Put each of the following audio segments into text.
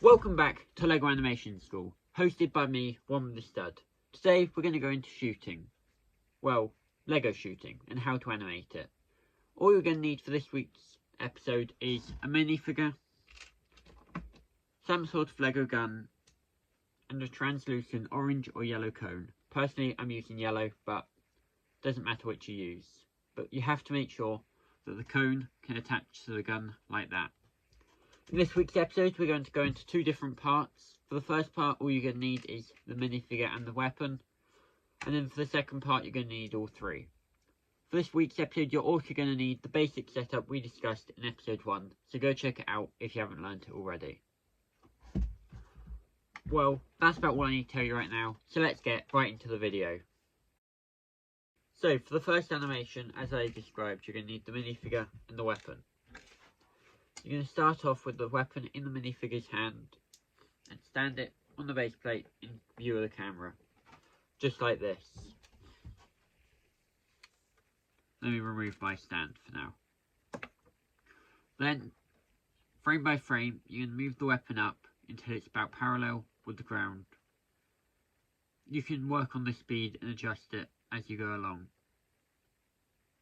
Welcome back to LEGO Animation School, hosted by me, One the Stud. Today we're going to go into shooting. Well, LEGO shooting and how to animate it. All you're going to need for this week's episode is a minifigure, some sort of LEGO gun, and a translucent orange or yellow cone. Personally, I'm using yellow, but it doesn't matter which you use. But you have to make sure that the cone can attach to the gun like that. In this week's episode, we're going to go into two different parts. For the first part, all you're going to need is the minifigure and the weapon. And then for the second part, you're going to need all three. For this week's episode, you're also going to need the basic setup we discussed in episode 1. So go check it out if you haven't learned it already. Well, that's about all I need to tell you right now. So let's get right into the video. So for the first animation, as I described, you're going to need the minifigure and the weapon. You're going to start off with the weapon in the minifigure's hand and stand it on the base plate in view of the camera, just like this. Let me remove my stand for now. Then, frame by frame, you're going to move the weapon up until it's about parallel with the ground. You can work on the speed and adjust it as you go along.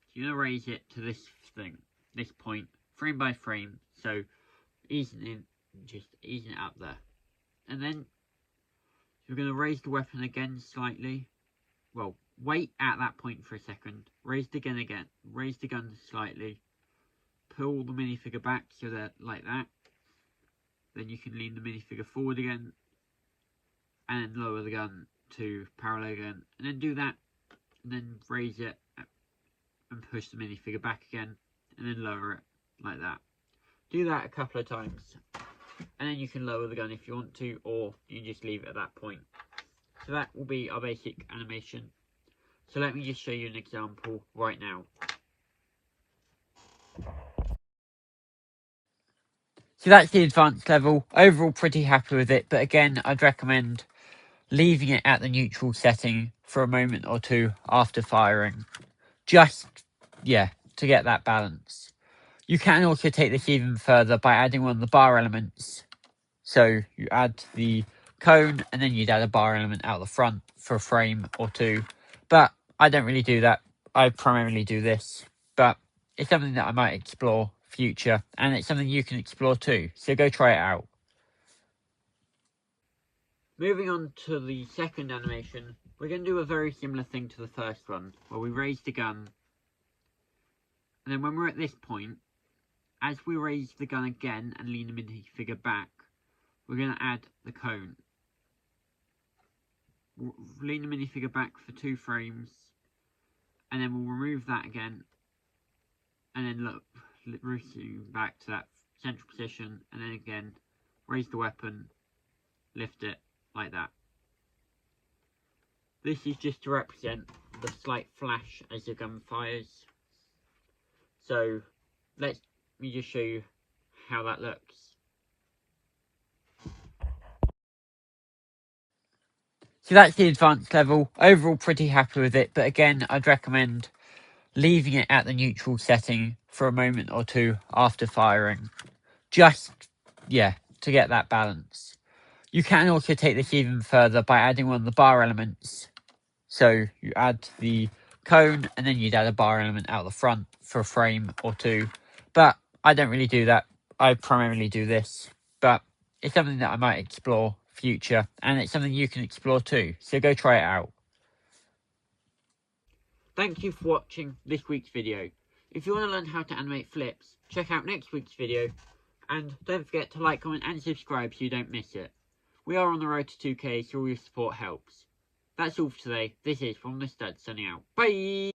So you're going to raise it to this point, frame by frame, so just easing it up there. And then you're going to raise the weapon again slightly. Well, wait at that point for a second, raise the gun slightly, pull the minifigure back so that like that. Then you can lean the minifigure forward again, and then lower the gun to parallel again, and then do that, and then raise it and push the minifigure back again, and then lower it like that. Do that a couple of times, and then you can lower the gun if you want to, or you just leave it at that point. So that will be our basic animation. So let me just show you an example right now. So that's the advanced level. Overall pretty happy with it, but again I'd recommend leaving it at the neutral setting for a moment or two after firing. Just, to get that balance. You can also take this even further by adding one of the bar elements. So you add the cone and then you'd add a bar element out the front for a frame or two. But I don't really do that. I primarily do this. But it's something that I might explore future, and it's something you can explore too. So go try it out. Moving on to the second animation, we're going to do a very similar thing to the first one, where we raise the gun. And then when we're at this point, as we raise the gun again and lean the minifigure back, we're going to add the cone. We'll lean the minifigure back for 2 frames, and then we'll remove that again, and then resume back to that central position, and then again, raise the weapon, lift it, like that. This is just to represent the slight flash as the gun fires. So, let me just show you how that looks. So that's the advanced level. Overall pretty happy with it, but again I'd recommend leaving it at the neutral setting for a moment or two after firing. Just, to get that balance. You can also take this even further by adding one of the bar elements. So you add the cone and then you'd add a bar element out the front for a frame or two. But I don't really do that. I primarily do this. But it's something that I might explore future, and it's something you can explore too. So go try it out. Thank you for watching this week's video. If you want to learn how to animate flips, check out next week's video. And don't forget to like, comment and subscribe so you don't miss it. We are on the road to 2K, so all your support helps. That's all for today. This is From the Stud signing out. Bye!